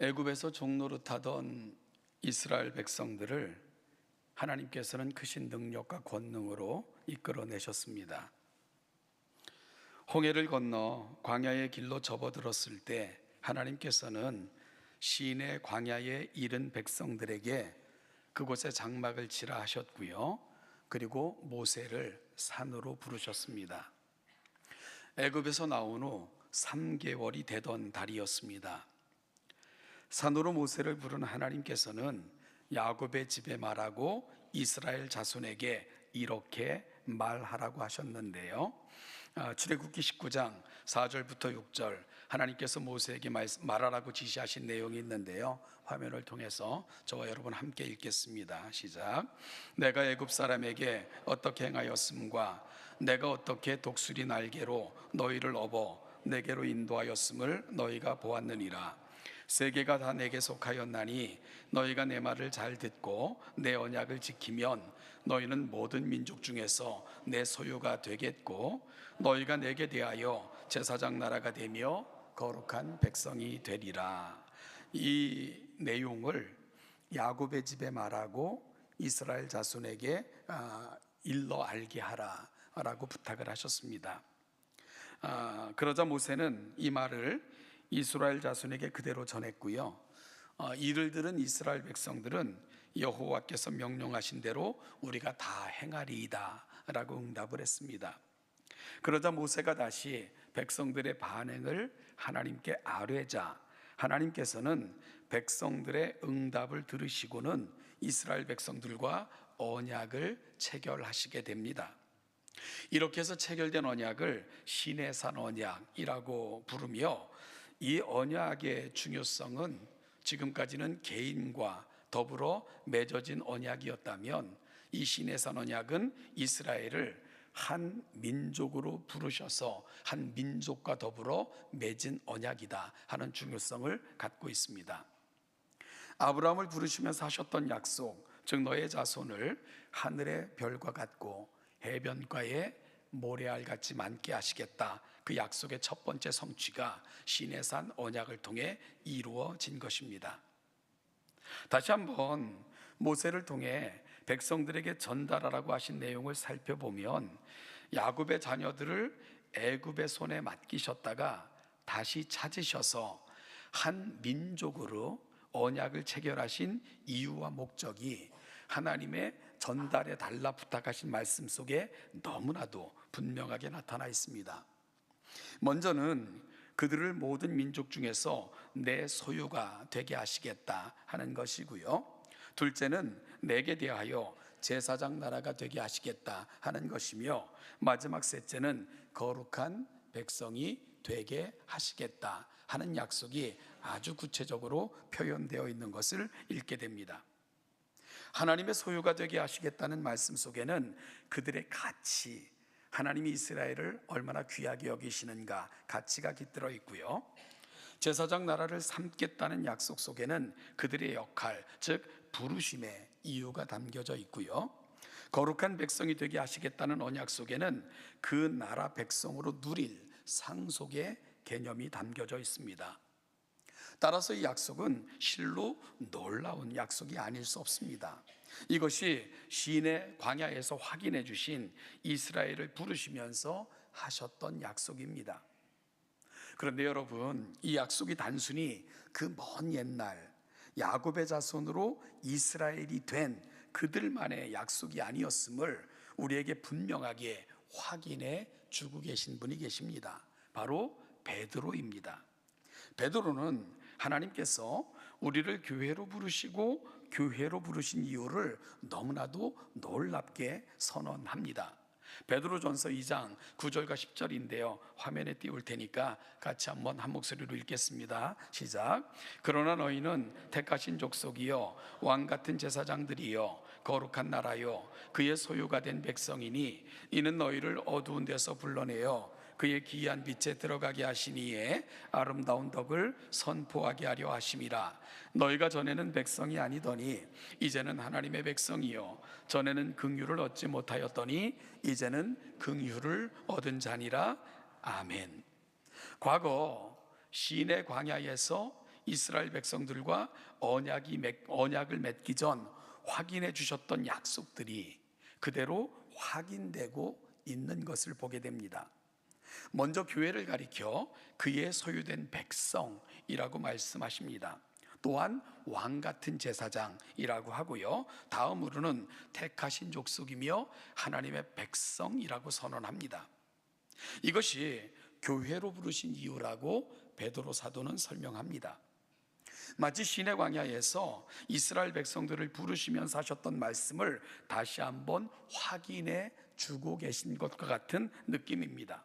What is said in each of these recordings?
애굽에서 종노릇하던 이스라엘 백성들을 하나님께서는 크신 능력과 권능으로 이끌어내셨습니다. 홍해를 건너 광야의 길로 접어들었을 때 하나님께서는 시내 광야에 이른 백성들에게 그곳에 장막을 치라 하셨고요. 그리고 모세를 산으로 부르셨습니다. 애굽에서 나온 후 3개월이 되던 달이었습니다. 산으로 모세를 부른 하나님께서는 야곱의 집에 말하고 이스라엘 자손에게 이렇게 말하라고 하셨는데요. 출애굽기 19장 4절부터 6절 하나님께서 모세에게 말하라고 지시하신 내용이 있는데요. 화면을 통해서 저와 여러분 함께 읽겠습니다. 시작. 내가 애굽 사람에게 어떻게 행하였음과 내가 어떻게 독수리 날개로 너희를 업어 내게로 인도하였음을 너희가 보았느니라. 세계가 다 내게 속하였나니 너희가 내 말을 잘 듣고 내 언약을 지키면 너희는 모든 민족 중에서 내 소유가 되겠고 너희가 내게 대하여 제사장 나라가 되며 거룩한 백성이 되리라. 이 내용을 야곱의 집에 말하고 이스라엘 자손에게 일러 알게 하라라고 부탁을 하셨습니다. 그러자 모세는 이 말을 이스라엘 자손에게 그대로 전했고요. 이를 들은 이스라엘 백성들은 여호와께서 명령하신 대로 우리가 다 행하리이다 라고 응답을 했습니다. 그러자 모세가 다시 백성들의 반응을 하나님께 아뢰자 하나님께서는 백성들의 응답을 들으시고는 이스라엘 백성들과 언약을 체결하시게 됩니다. 이렇게 해서 체결된 언약을 시내산 언약이라고 부르며 이 언약의 중요성은 지금까지는 개인과 더불어 맺어진 언약이었다면 이 시내산 언약은 이스라엘을 한 민족으로 부르셔서 한 민족과 더불어 맺은 언약이다 하는 중요성을 갖고 있습니다. 아브라함을 부르시면서 하셨던 약속, 즉 너의 자손을 하늘의 별과 같고 해변가의 모래알 같이 많게 하시겠다. 그 약속의 첫 번째 성취가 시내산 언약을 통해 이루어진 것입니다. 다시 한번 모세를 통해 백성들에게 전달하라고 하신 내용을 살펴보면 야곱의 자녀들을 애굽의 손에 맡기셨다가 다시 찾으셔서 한 민족으로 언약을 체결하신 이유와 목적이 하나님의 전달해 달라 부탁하신 말씀 속에 너무나도 분명하게 나타나 있습니다. 먼저는 그들을 모든 민족 중에서 내 소유가 되게 하시겠다 하는 것이고요. 둘째는 내게 대하여 제사장 나라가 되게 하시겠다 하는 것이며 마지막 셋째는 거룩한 백성이 되게 하시겠다 하는 약속이 아주 구체적으로 표현되어 있는 것을 읽게 됩니다. 하나님의 소유가 되게 하시겠다는 말씀 속에는 그들의 가치, 하나님이 이스라엘을 얼마나 귀하게 여기시는가 가치가 깃들어 있고요. 제사장 나라를 삼겠다는 약속 속에는 그들의 역할, 즉 부르심의 이유가 담겨져 있고요. 거룩한 백성이 되게 하시겠다는 언약 속에는 그 나라 백성으로 누릴 상속의 개념이 담겨져 있습니다. 따라서 이 약속은 실로 놀라운 약속이 아닐 수 없습니다. 이것이 시내 광야에서 확인해 주신 이스라엘을 부르시면서 하셨던 약속입니다. 그런데 여러분, 이 약속이 단순히 그 먼 옛날 야곱의 자손으로 이스라엘이 된 그들만의 약속이 아니었음을 우리에게 분명하게 확인해 주고 계신 분이 계십니다. 바로 베드로입니다. 베드로는 하나님께서 우리를 교회로 부르시고 교회로 부르신 이유를 너무나도 놀랍게 선언합니다. 베드로전서 2장 9절과 10절인데요. 화면에 띄울 테니까 같이 한번 한 목소리로 읽겠습니다. 시작. 그러나 너희는 택하신 족속이요 왕 같은 제사장들이요 거룩한 나라요 그의 소유가 된 백성이니 이는 너희를 어두운 데서 불러내어 그의 기이한 빛에 들어가게 하시니에 아름다운 덕을 선포하게 하려 하심이라. 너희가 전에는 백성이 아니더니 이제는 하나님의 백성이요 전에는 긍휼을 얻지 못하였더니 이제는 긍휼을 얻은 자니라. 아멘. 과거 시내 광야에서 이스라엘 백성들과 언약을 맺기 전 확인해 주셨던 약속들이 그대로 확인되고 있는 것을 보게 됩니다. 먼저 교회를 가리켜 그의 소유된 백성이라고 말씀하십니다. 또한 왕 같은 제사장이라고 하고요. 다음으로는 택하신 족속이며 하나님의 백성이라고 선언합니다. 이것이 교회로 부르신 이유라고 베드로 사도는 설명합니다. 마치 시내 광야에서 이스라엘 백성들을 부르시면서 하셨던 말씀을 다시 한번 확인해 주고 계신 것과 같은 느낌입니다.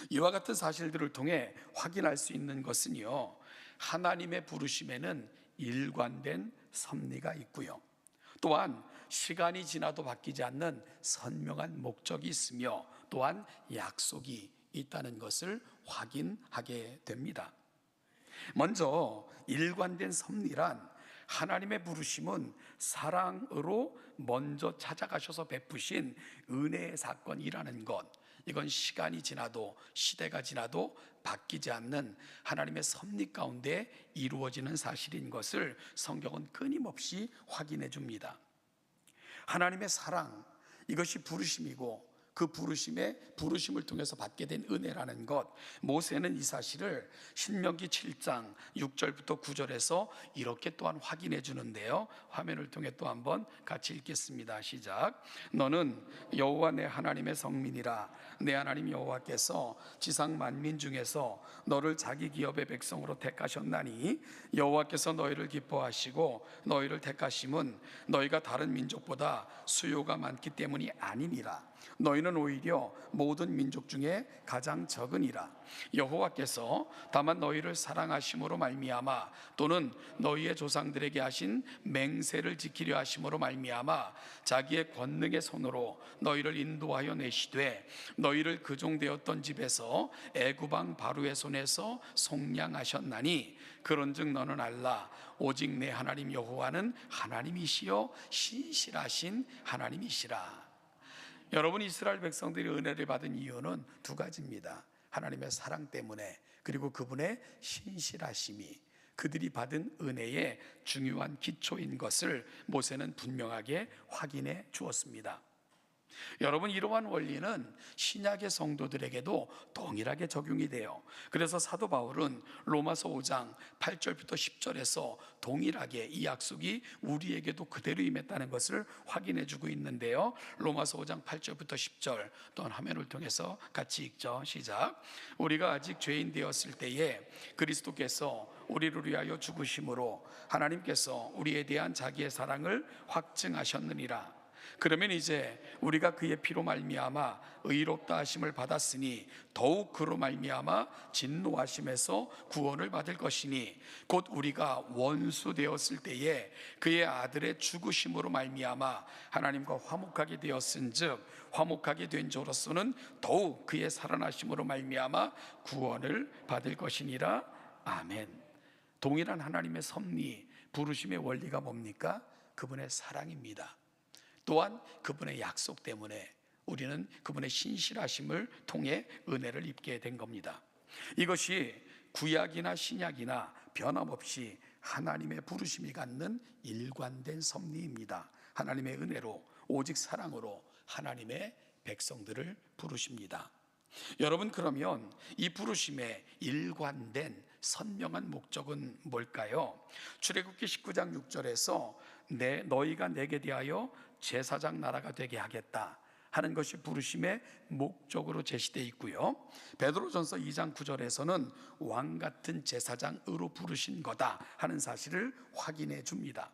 이와 같은 사실들을 통해 확인할 수 있는 것은요, 하나님의 부르심에는 일관된 섭리가 있고요, 또한 시간이 지나도 바뀌지 않는 선명한 목적이 있으며 또한 약속이 있다는 것을 확인하게 됩니다. 먼저 일관된 섭리란 하나님의 부르심은 사랑으로 먼저 찾아가셔서 베푸신 은혜의 사건이라는 것, 이건 시간이 지나도 시대가 지나도 바뀌지 않는 하나님의 섭리 가운데 이루어지는 사실인 것을 성경은 끊임없이 확인해 줍니다. 하나님의 사랑, 이것이 부르심이고 그 부르심을 통해서 받게 된 은혜라는 것, 모세는 이 사실을 신명기 7장 6절부터 9절에서 이렇게 또한 확인해 주는데요, 화면을 통해 또 한번 같이 읽겠습니다. 시작. 너는 여호와 내 하나님의 성민이라. 내 하나님 여호와께서 지상 만민 중에서 너를 자기 기업의 백성으로 택하셨나니 여호와께서 너희를 기뻐하시고 너희를 택하심은 너희가 다른 민족보다 수요가 많기 때문이 아니니라. 너희는 오히려 모든 민족 중에 가장 적으니라. 여호와께서 다만 너희를 사랑하심으로 말미암아 또는 너희의 조상들에게 하신 맹세를 지키려 하심으로 말미암아 자기의 권능의 손으로 너희를 인도하여 내시되 너희를 그종되었던 집에서 애굽 왕 바로의 손에서 속량하셨나니 그런즉 너는 알라. 오직 내 하나님 여호와는 하나님이시요 신실하신 하나님이시라. 여러분, 이스라엘 백성들이 은혜를 받은 이유는 두 가지입니다. 하나님의 사랑 때문에, 그리고 그분의 신실하심이 그들이 받은 은혜의 중요한 기초인 것을 모세는 분명하게 확인해 주었습니다. 여러분, 이러한 원리는 신약의 성도들에게도 동일하게 적용이 돼요. 그래서 사도 바울은 로마서 5장 8절부터 10절에서 동일하게 이 약속이 우리에게도 그대로 임했다는 것을 확인해 주고 있는데요, 로마서 5장 8절부터 10절 또한 화면을 통해서 같이 읽죠. 시작. 우리가 아직 죄인 되었을 때에 그리스도께서 우리를 위하여 죽으심으로 하나님께서 우리에 대한 자기의 사랑을 확증하셨느니라. 그러면 이제 우리가 그의 피로 말미암아 의롭다 하심을 받았으니 더욱 그로 말미암아 진노하심에서 구원을 받을 것이니 곧 우리가 원수 되었을 때에 그의 아들의 죽으심으로 말미암아 하나님과 화목하게 되었은즉 화목하게 된 자로서는 더욱 그의 살아나심으로 말미암아 구원을 받을 것이니라. 아멘. 동일한 하나님의 섭리, 부르심의 원리가 뭡니까? 그분의 사랑입니다. 또한 그분의 약속 때문에 우리는 그분의 신실하심을 통해 은혜를 입게 된 겁니다. 이것이 구약이나 신약이나 변함없이 하나님의 부르심이 갖는 일관된 섭리입니다. 하나님의 은혜로, 오직 사랑으로 하나님의 백성들을 부르십니다. 여러분, 그러면 이 부르심의 일관된 선명한 목적은 뭘까요? 출애굽기 19장 6절에서 너희가 내게 대하여 제사장 나라가 되게 하겠다 하는 것이 부르심의 목적으로 제시되어 있고요, 베드로전서 2장 9절에서는 왕 같은 제사장으로 부르신 거다 하는 사실을 확인해 줍니다.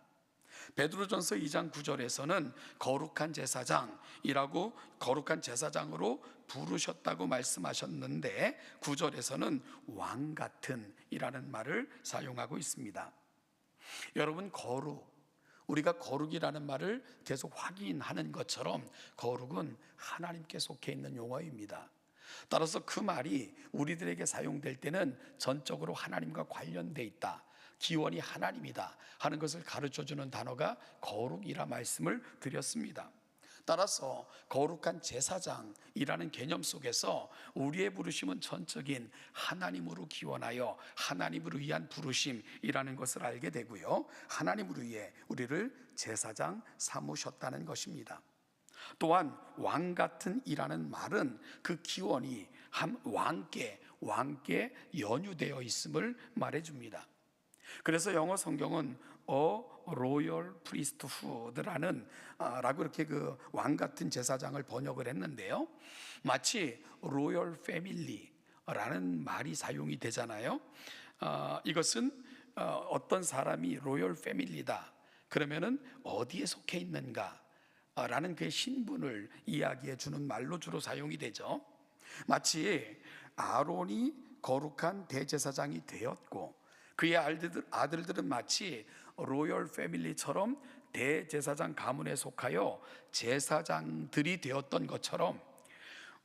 베드로전서 2장 9절에서는 거룩한 제사장이라고, 거룩한 제사장으로 부르셨다고 말씀하셨는데 9절에서는 왕 같은 이라는 말을 사용하고 있습니다. 여러분, 우리가 거룩이라는 말을 계속 확인하는 것처럼 거룩은 하나님께 속해 있는 용어입니다. 따라서 그 말이 우리들에게 사용될 때는 전적으로 하나님과 관련돼 있다, 기원이 하나님이다 하는 것을 가르쳐주는 단어가 거룩이라 말씀을 드렸습니다. 따라서 거룩한 제사장이라는 개념 속에서 우리의 부르심은 전적인 하나님으로 기원하여 하나님을 위한 부르심이라는 것을 알게 되고요, 하나님을 위해 우리를 제사장 삼으셨다는 것입니다. 또한 왕 같은 이라는 말은 그 기원이 한 왕께 연유되어 있음을 말해줍니다. 그래서 영어 성경은 royal priesthood라는 라고 이렇게 그 왕 같은 제사장을 번역을 했는데요, 마치 royal family라는 말이 사용이 되잖아요. 이것은 어떤 사람이 royal family다 그러면은 어디에 속해 있는가 라는 그의 신분을 이야기해 주는 말로 주로 사용이 되죠. 마치 아론이 거룩한 대제사장이 되었고 그의 아들들은 마치 로열 패밀리처럼 대제사장 가문에 속하여 제사장들이 되었던 것처럼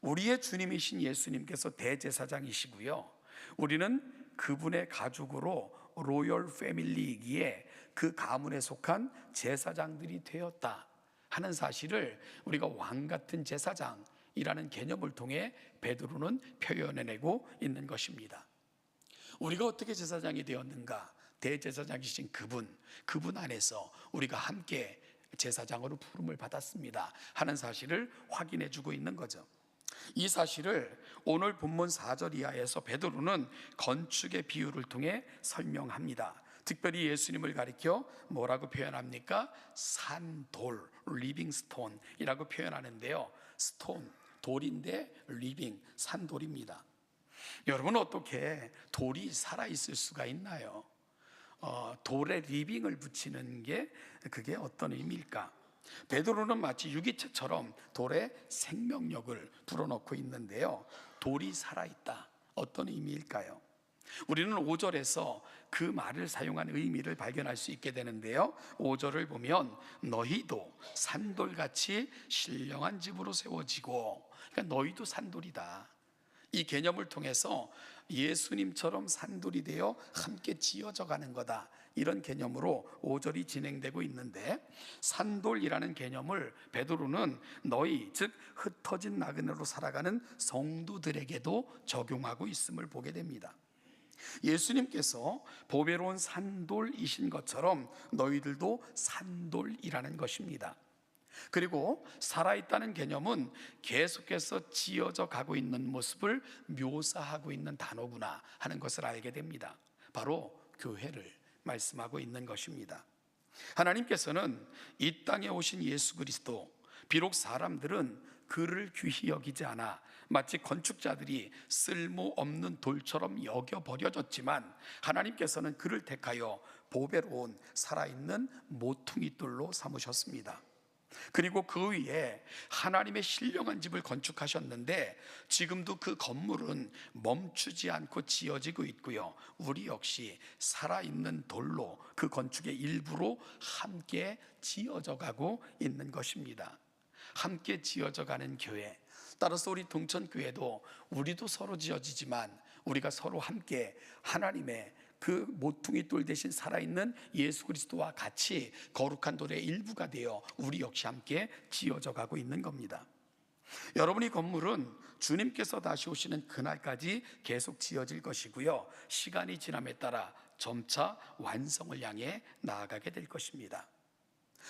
우리의 주님이신 예수님께서 대제사장이시고요, 우리는 그분의 가족으로 로열 패밀리이기에 그 가문에 속한 제사장들이 되었다 하는 사실을 우리가 왕 같은 제사장이라는 개념을 통해 베드로는 표현해내고 있는 것입니다. 우리가 어떻게 제사장이 되었는가? 대제사장이신 그분 안에서 우리가 함께 제사장으로 부름을 받았습니다 하는 사실을 확인해 주고 있는 거죠. 이 사실을 오늘 본문 4절 이하에서 베드로는 건축의 비유를 통해 설명합니다. 특별히 예수님을 가리켜 뭐라고 표현합니까? 산돌, 리빙 스톤이라고 표현하는데요, 스톤, 돌인데 리빙, 산돌입니다. 여러분, 어떻게 돌이 살아있을 수가 있나요? 돌에 리빙을 붙이는 게 그게 어떤 의미일까? 베드로는 마치 유기체처럼 돌에 생명력을 불어넣고 있는데요, 돌이 살아있다, 어떤 의미일까요? 우리는 5절에서 그 말을 사용한 의미를 발견할 수 있게 되는데요, 5절을 보면 너희도 산돌같이 신령한 집으로 세워지고, 그러니까 너희도 산돌이다, 이 개념을 통해서 예수님처럼 산돌이 되어 함께 지어져 가는 거다, 이런 개념으로 5절이 진행되고 있는데, 산돌이라는 개념을 베드로는 너희, 즉 흩어진 나그네로 살아가는 성도들에게도 적용하고 있음을 보게 됩니다. 예수님께서 보배로운 산돌이신 것처럼 너희들도 산돌이라는 것입니다. 그리고 살아있다는 개념은 계속해서 지어져 가고 있는 모습을 묘사하고 있는 단어구나 하는 것을 알게 됩니다. 바로 교회를 말씀하고 있는 것입니다. 하나님께서는 이 땅에 오신 예수 그리스도, 비록 사람들은 그를 귀히 여기지 않아 마치 건축자들이 쓸모없는 돌처럼 여겨버려졌지만, 하나님께서는 그를 택하여 보배로운 살아있는 모퉁이 돌로 삼으셨습니다. 그리고 그 위에 하나님의 신령한 집을 건축하셨는데, 지금도 그 건물은 멈추지 않고 지어지고 있고요, 우리 역시 살아있는 돌로 그 건축의 일부로 함께 지어져 가고 있는 것입니다. 함께 지어져 가는 교회, 따라서 우리 동천교회도 우리도 서로 지어지지만 우리가 서로 함께 하나님의 그 모퉁이 돌 대신 살아있는 예수 그리스도와 같이 거룩한 돌의 일부가 되어 우리 역시 함께 지어져 가고 있는 겁니다. 여러분의 건물은 주님께서 다시 오시는 그날까지 계속 지어질 것이고요, 시간이 지남에 따라 점차 완성을 향해 나아가게 될 것입니다.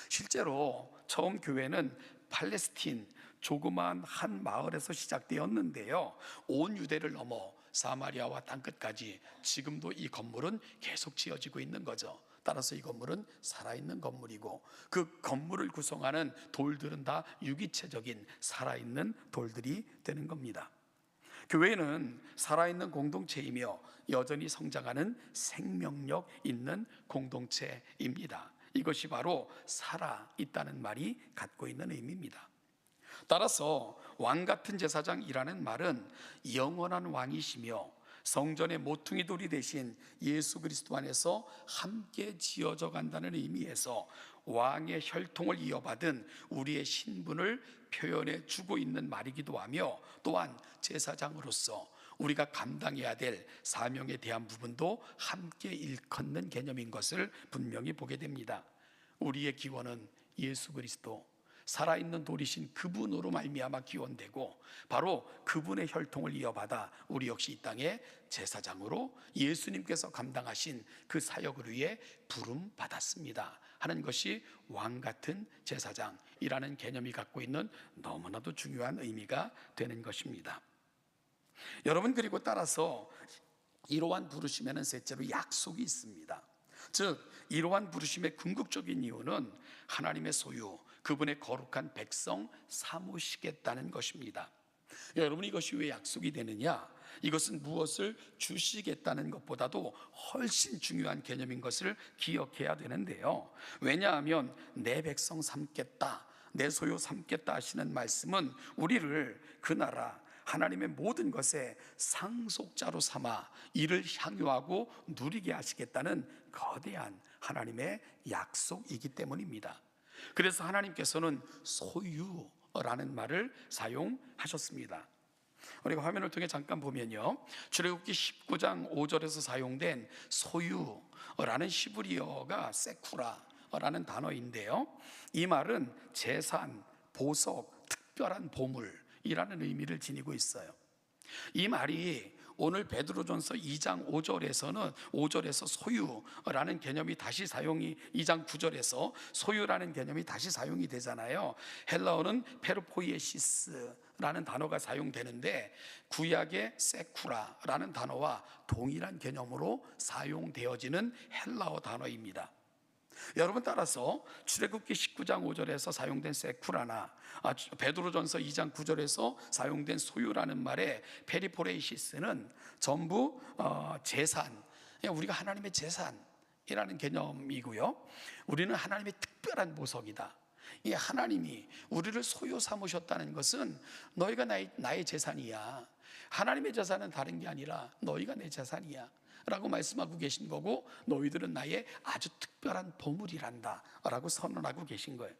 실제로 처음 교회는 팔레스틴 조그마한 한 마을에서 시작되었는데요, 온 유대를 넘어 사마리아와 땅끝까지 지금도 이 건물은 계속 지어지고 있는 거죠. 따라서 이 건물은 살아있는 건물이고, 그 건물을 구성하는 돌들은 다 유기체적인 살아있는 돌들이 되는 겁니다. 교회는 살아있는 공동체이며 여전히 성장하는 생명력 있는 공동체입니다. 이것이 바로 살아있다는 말이 갖고 있는 의미입니다. 따라서 왕 같은 제사장이라는 말은 영원한 왕이시며 성전의 모퉁이 돌이 되신 예수 그리스도 안에서 함께 지어져 간다는 의미에서 왕의 혈통을 이어받은 우리의 신분을 표현해 주고 있는 말이기도 하며, 또한 제사장으로서 우리가 감당해야 될 사명에 대한 부분도 함께 일컫는 개념인 것을 분명히 보게 됩니다. 우리의 기원은 예수 그리스도, 살아있는 돌이신 그분으로 말미암아 기원되고 바로 그분의 혈통을 이어받아 우리 역시 이 땅의 제사장으로 예수님께서 감당하신 그 사역을 위해 부름 받았습니다 하는 것이 왕 같은 제사장이라는 개념이 갖고 있는 너무나도 중요한 의미가 되는 것입니다. 여러분, 그리고 따라서 이러한 부르심에는 셋째로 약속이 있습니다. 즉 이러한 부르심의 궁극적인 이유는 하나님의 소유, 그분의 거룩한 백성 삼으시겠다는 것입니다. 여러분, 이것이 왜 약속이 되느냐? 이것은 무엇을 주시겠다는 것보다도 훨씬 중요한 개념인 것을 기억해야 되는데요. 왜냐하면 내 백성 삼겠다, 내 소유 삼겠다 하시는 말씀은 우리를 그 나라 하나님의 모든 것에 상속자로 삼아 이를 향유하고 누리게 하시겠다는 거대한 하나님의 약속이기 때문입니다. 그래서 하나님께서는 소유라는 말을 사용하셨습니다. 우리가 화면을 통해 잠깐 보면요, 출애굽기 19장 5절에서 사용된 소유라는 히브리어가 세쿠라라는 단어인데요, 이 말은 재산, 보석, 특별한 보물이라는 의미를 지니고 있어요. 이 말이 오늘 베드로전서 2장 5절에서 소유라는 개념이 다시 사용이 2장 9절에서 소유라는 개념이 다시 사용이 되잖아요. 헬라어는 페르포이에시스라는 단어가 사용되는데 구약의 세쿠라라는 단어와 동일한 개념으로 사용되어지는 헬라어 단어입니다. 여러분, 따라서 출애굽기 19장 5절에서 사용된 세쿠라나 베드로전서 2장 9절에서 사용된 소유라는 말의 페리포레이시스는 전부 재산, 우리가 하나님의 재산이라는 개념이고요, 우리는 하나님의 특별한 보석이다. 이 하나님이 우리를 소유 삼으셨다는 것은 너희가 나의 재산이야, 하나님의 재산은 다른 게 아니라 너희가 내 재산이야 라고 말씀하고 계신 거고, 너희들은 나의 아주 특별한 보물이란다 라고 선언하고 계신 거예요.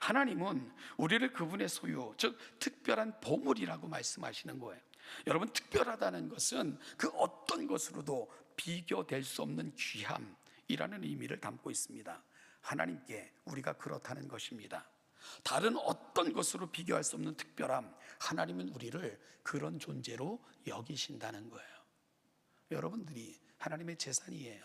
하나님은 우리를 그분의 소유, 즉 특별한 보물이라고 말씀하시는 거예요. 여러분, 특별하다는 것은 그 어떤 것으로도 비교될 수 없는 귀함이라는 의미를 담고 있습니다. 하나님께 우리가 그렇다는 것입니다. 다른 어떤 것으로 비교할 수 없는 특별함, 하나님은 우리를 그런 존재로 여기신다는 거예요. 여러분들이 하나님의 재산이에요.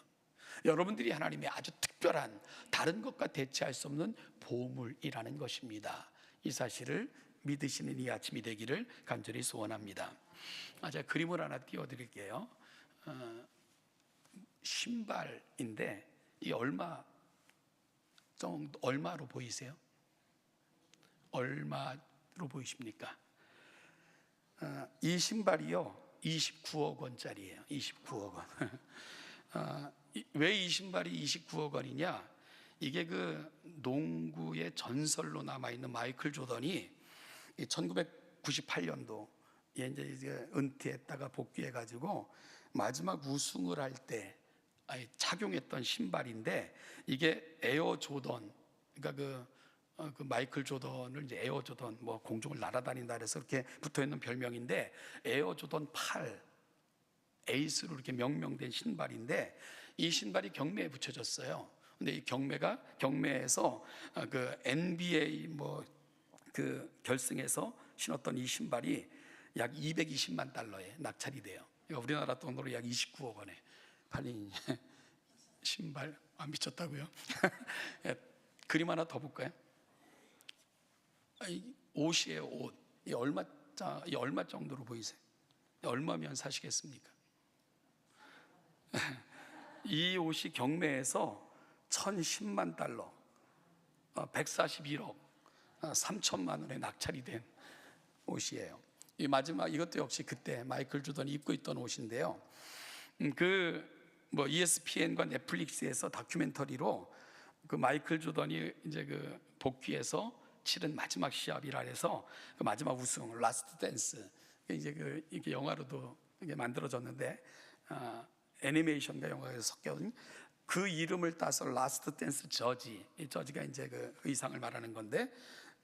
여러분들이 하나님의 아주 특별한, 다른 것과 대체할 수 없는 보물이라는 것입니다. 이 사실을 믿으시는 이 아침이 되기를 간절히 소원합니다. 제가 그림을 하나 띄워드릴게요. 신발인데 이 얼마로 보이세요? 얼마로 보이십니까? 이 신발이요 29억 원짜리예요. 29억 원. 왜 이 신발이 29억 원이냐? 이게 그 농구의 전설로 남아있는 마이클 조던이 1998년도 이제 은퇴했다가 복귀해가지고 마지막 우승을 할 때 착용했던 신발인데, 이게 에어 조던, 그러니까 그 마이클 조던을 이제 에어 조던, 뭐 공중을 날아다닌다 그래서 이렇게 붙어있는 별명인데, 에어 조던 8 에이스로 이렇게 명명된 신발인데, 이 신발이 경매에 붙여졌어요. 근데 이 경매에서 그 NBA 뭐 그 결승에서 신었던 이 신발이 약 220만 달러에 낙찰이 돼요. 그러니까 우리나라 돈으로 약 29억 원에 팔린 신발. 안 미쳤다고요? 그림 하나 더 볼까요? 옷이에요, 옷. 이 얼마 정도로 보이세요? 얼마면 사시겠습니까? 이 옷이 경매에서 1010만 달러, 141억 3천만 원에 낙찰이 된 옷이에요. 이 마지막, 이것도 역시 그때 마이클 조던이 입고 있던 옷인데요. ESPN과 넷플릭스에서 다큐멘터리로 그 마이클 조던이 이제 그 복귀해서 치른 마지막 시합이라 해서 그 마지막 우승, 라스트 댄스, 이제 이게 영화로도 이게 만들어졌는데, 애니메이션과 영화에서 섞여진 그 이름을 따서 라스트 댄스 저지, 이 저지가 이제 그 의상을 말하는 건데,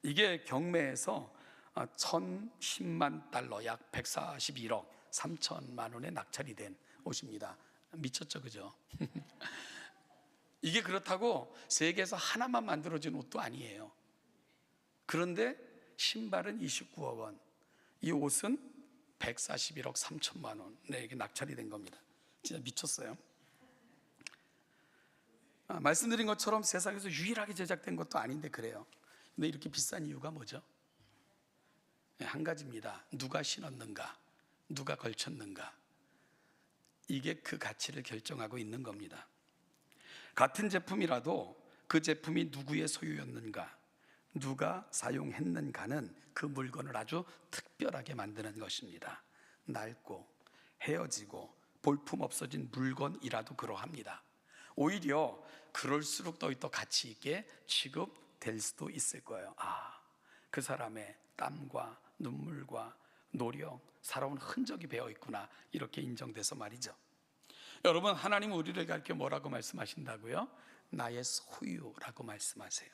이게 경매에서 1010만 달러, 약 141억 3천만 원에 낙찰이 된 옷입니다. 미쳤죠, 그죠? 이게 그렇다고 세계에서 하나만 만들어진 옷도 아니에요. 그런데 신발은 29억 원, 이 옷은 141억 3천만 원. 네, 이게 낙찰이 된 겁니다. 진짜 미쳤어요. 말씀드린 것처럼 세상에서 유일하게 제작된 것도 아닌데 그래요. 근데 이렇게 비싼 이유가 뭐죠? 네, 한 가지입니다. 누가 신었는가, 누가 걸쳤는가. 이게 그 가치를 결정하고 있는 겁니다. 같은 제품이라도 그 제품이 누구의 소유였는가, 누가 사용했는가는 그 물건을 아주 특별하게 만드는 것입니다. 낡고 헤어지고 볼품 없어진 물건이라도 그러합니다. 오히려 그럴수록 더 가치 있게 취급될 수도 있을 거예요. 그 사람의 땀과 눈물과 노력, 살아온 흔적이 배어 있구나, 이렇게 인정돼서 말이죠. 여러분, 하나님은 우리를 가르쳐 뭐라고 말씀하신다고요? 나의 소유라고 말씀하세요.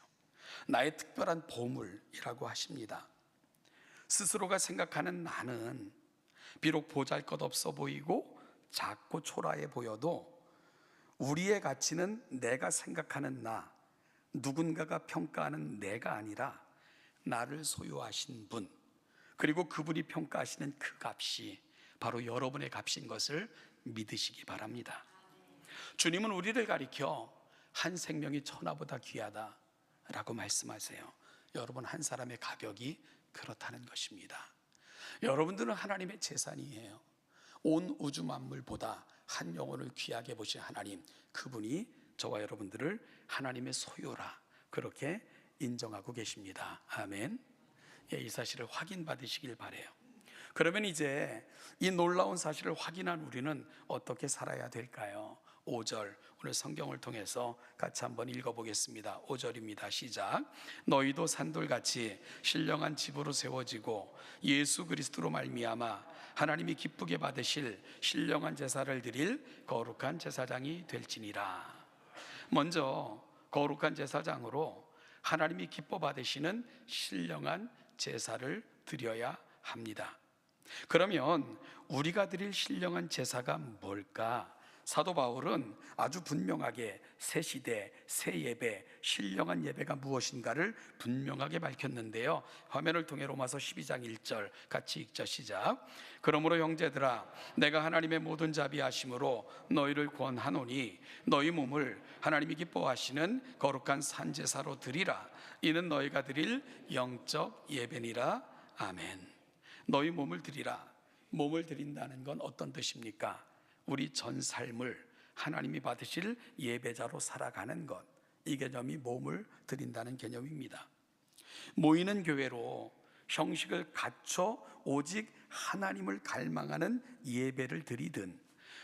나의 특별한 보물이라고 하십니다. 스스로가 생각하는 나는 비록 보잘것없어 보이고 작고 초라해 보여도 우리의 가치는 내가 생각하는 나, 누군가가 평가하는 내가 아니라 나를 소유하신 분, 그리고 그분이 평가하시는 그 값이 바로 여러분의 값인 것을 믿으시기 바랍니다. 주님은 우리를 가리켜 한 생명이 천하보다 귀하다라고 말씀하세요. 여러분, 한 사람의 가격이 그렇다는 것입니다. 여러분들은 하나님의 재산이에요. 온 우주 만물보다 한 영혼을 귀하게 보신 하나님, 그분이 저와 여러분들을 하나님의 소유라 그렇게 인정하고 계십니다. 아멘. 이 사실을 확인받으시길 바라요. 그러면 이제 이 놀라운 사실을 확인한 우리는 어떻게 살아야 될까요? 5절, 오늘 성경을 통해서 같이 한번 읽어보겠습니다. 5절입니다. 시작. 너희도 산돌같이 신령한 집으로 세워지고 예수 그리스도로 말미암아 하나님이 기쁘게 받으실 신령한 제사를 드릴 거룩한 제사장이 될지니라. 먼저 거룩한 제사장으로 하나님이 기뻐 받으시는 신령한 제사를 드려야 합니다. 그러면 우리가 드릴 신령한 제사가 뭘까? 사도 바울은 아주 분명하게 새 시대, 새 예배, 신령한 예배가 무엇인가를 분명하게 밝혔는데요. 화면을 통해 로마서 12장 1절 같이 읽죠. 시작. 그러므로 형제들아, 내가 하나님의 모든 자비하심으로 너희를 권하노니 너희 몸을 하나님이 기뻐하시는 거룩한 산제사로 드리라. 이는 너희가 드릴 영적 예배니라. 아멘. 너희 몸을 드리라. 몸을 드린다는 건 어떤 뜻입니까? 우리 전 삶을 하나님이 받으실 예배자로 살아가는 것, 이 개념이 몸을 드린다는 개념입니다. 모이는 교회로 형식을 갖춰 오직 하나님을 갈망하는 예배를 드리든,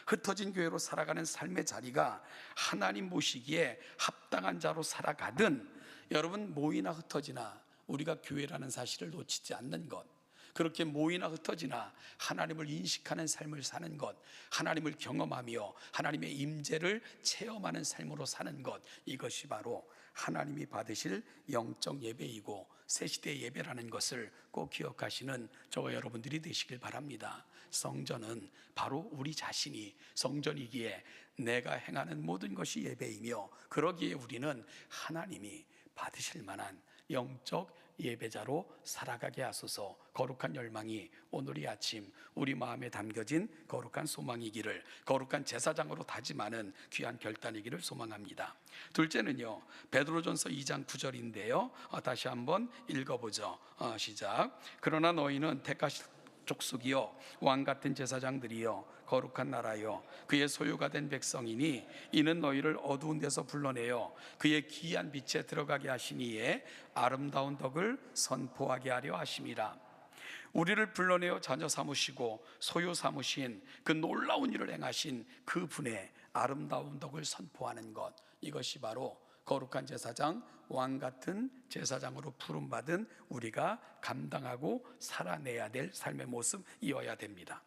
흩어진 교회로 살아가는 삶의 자리가 하나님 모시기에 합당한 자로 살아가든, 여러분, 모이나 흩어지나 우리가 교회라는 사실을 놓치지 않는 것, 그렇게 모이나 흩어지나 하나님을 인식하는 삶을 사는 것, 하나님을 경험하며 하나님의 임재를 체험하는 삶으로 사는 것, 이것이 바로 하나님이 받으실 영적 예배이고 새시대 예배라는 것을 꼭 기억하시는 저와 여러분들이 되시길 바랍니다. 성전은 바로 우리 자신이 성전이기에 내가 행하는 모든 것이 예배이며, 그러기에 우리는 하나님이 받으실 만한 영적 예배자로 살아가게 하소서. 거룩한 열망이 오늘 이 아침 우리 마음에 담겨진 거룩한 소망이기를, 거룩한 제사장으로 다짐하는 귀한 결단이기를 소망합니다. 둘째는요, 베드로전서 2장 9절인데요 다시 한번 읽어보죠. 시작. 그러나 너희는 택하신 족속이요 왕같은 제사장들이요 거룩한 나라요 그의 소유가 된 백성이니 이는 너희를 어두운 데서 불러내어 그의 기이한 빛에 들어가게 하시니에 아름다운 덕을 선포하게 하려 하심이라. 우리를 불러내어 자녀 삼으시고 소유 삼으신 그 놀라운 일을 행하신 그 분의 아름다운 덕을 선포하는 것, 이것이 바로 거룩한 제사장, 왕같은 제사장으로 부름받은 우리가 감당하고 살아내야 될 삶의 모습이어야 됩니다.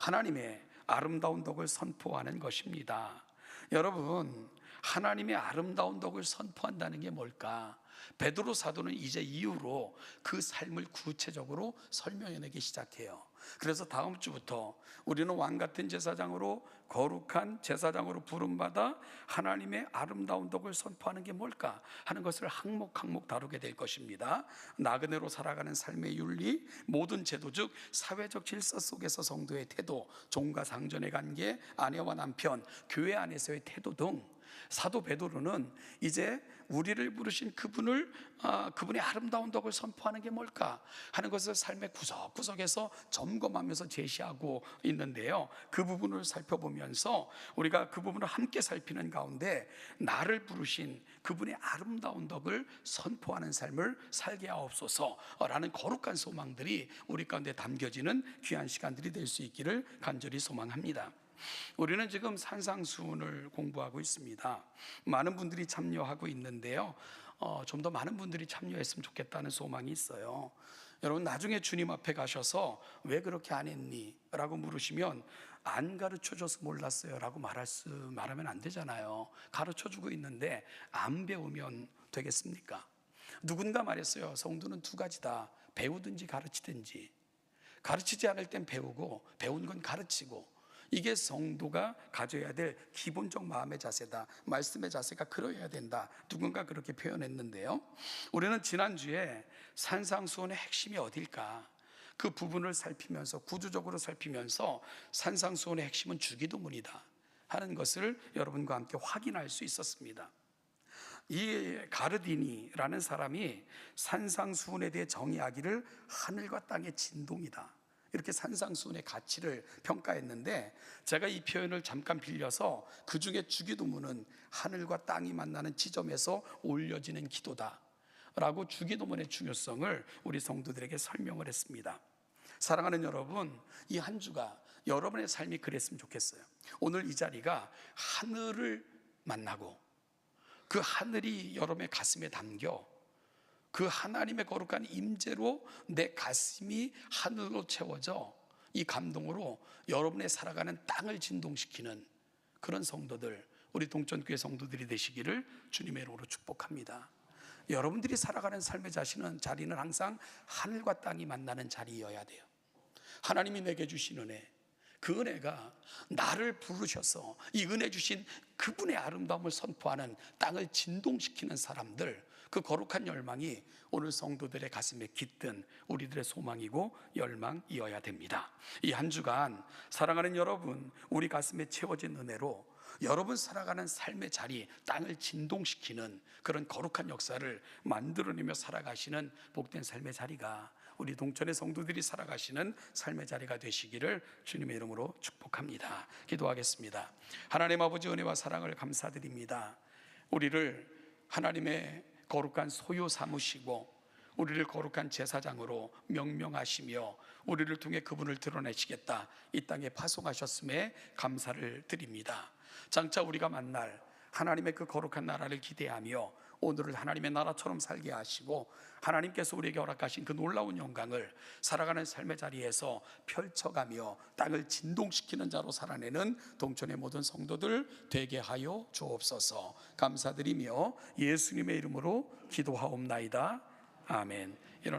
하나님의 아름다운 덕을 선포하는 것입니다. 여러분, 하나님의 아름다운 덕을 선포한다는 게 뭘까? 베드로 사도는 이제 이후로 그 삶을 구체적으로 설명해내기 시작해요. 그래서 다음 주부터 우리는 왕 같은 제사장으로, 거룩한 제사장으로 부름받아 하나님의 아름다운 덕을 선포하는 게 뭘까 하는 것을 항목 항목 다루게 될 것입니다. 나그네로 살아가는 삶의 윤리, 모든 제도적 사회적 질서 속에서 성도의 태도, 종과 상전의 관계, 아내와 남편, 교회 안에서의 태도 등 사도 베드로는 이제 우리를 부르신 그분의 아름다운 덕을 선포하는 게 뭘까 하는 것을 삶의 구석구석에서 점검하면서 제시하고 있는데요. 그 부분을 살펴보면서 우리가 그 부분을 함께 살피는 가운데 나를 부르신 그분의 아름다운 덕을 선포하는 삶을 살게 하옵소서라는 거룩한 소망들이 우리 가운데 담겨지는 귀한 시간들이 될 수 있기를 간절히 소망합니다. 우리는 지금 산상수훈을 공부하고 있습니다. 많은 분들이 참여하고 있는데요. 좀 더 많은 분들이 참여했으면 좋겠다는 소망이 있어요. 여러분, 나중에 주님 앞에 가셔서 왜 그렇게 안 했니? 라고 물으시면 안 가르쳐줘서 몰랐어요 라고 말하면 안 되잖아요. 가르쳐주고 있는데 안 배우면 되겠습니까? 누군가 말했어요. 성도는 두 가지다. 배우든지 가르치든지. 가르치지 않을 땐 배우고 배운 건 가르치고, 이게 성도가 가져야 될 기본적 마음의 자세다. 말씀의 자세가 그러해야 된다. 누군가 그렇게 표현했는데요. 우리는 지난주에 산상수훈의 핵심이 어딜까? 그 부분을 살피면서, 구조적으로 살피면서 산상수훈의 핵심은 주기도문이다 하는 것을 여러분과 함께 확인할 수 있었습니다. 이 가르디니라는 사람이 산상수훈에 대해 정의하기를 하늘과 땅의 진동이다, 이렇게 산상수훈의 가치를 평가했는데, 제가 이 표현을 잠깐 빌려서 그 중에 주기도문은 하늘과 땅이 만나는 지점에서 올려지는 기도다 라고 주기도문의 중요성을 우리 성도들에게 설명을 했습니다. 사랑하는 여러분, 이 한 주가 여러분의 삶이 그랬으면 좋겠어요. 오늘 이 자리가 하늘을 만나고 그 하늘이 여러분의 가슴에 담겨 그 하나님의 거룩한 임재로 내 가슴이 하늘로 채워져 이 감동으로 여러분의 살아가는 땅을 진동시키는 그런 성도들, 우리 동천교회 성도들이 되시기를 주님의 이름으로 축복합니다. 여러분들이 살아가는 삶의 자리는 항상 하늘과 땅이 만나는 자리여야 돼요. 하나님이 내게 주신 은혜, 그 은혜가 나를 부르셔서 이 은혜 주신 그분의 아름다움을 선포하는 땅을 진동시키는 사람들, 그 거룩한 열망이 오늘 성도들의 가슴에 깃든 우리들의 소망이고 열망이어야 됩니다. 이 한 주간 사랑하는 여러분, 우리 가슴에 채워진 은혜로 여러분 살아가는 삶의 자리, 땅을 진동시키는 그런 거룩한 역사를 만들어내며 살아가시는 복된 삶의 자리가 우리 동천의 성도들이 살아가시는 삶의 자리가 되시기를 주님의 이름으로 축복합니다. 기도하겠습니다. 하나님 아버지, 은혜와 사랑을 감사드립니다. 우리를 하나님의 거룩한 소유 삼으시고 우리를 거룩한 제사장으로 명명하시며 우리를 통해 그분을 드러내시겠다 이 땅에 파송하셨음에 감사를 드립니다. 장차 우리가 만날 하나님의 그 거룩한 나라를 기대하며 오늘을 하나님의 나라처럼 살게 하시고 하나님께서 우리에게 허락하신 그 놀라운 영광을 살아가는 삶의 자리에서 펼쳐가며 땅을 진동시키는 자로 살아내는 동천의 모든 성도들 되게 하여 주옵소서. 감사드리며 예수님의 이름으로 기도하옵나이다. 아멘.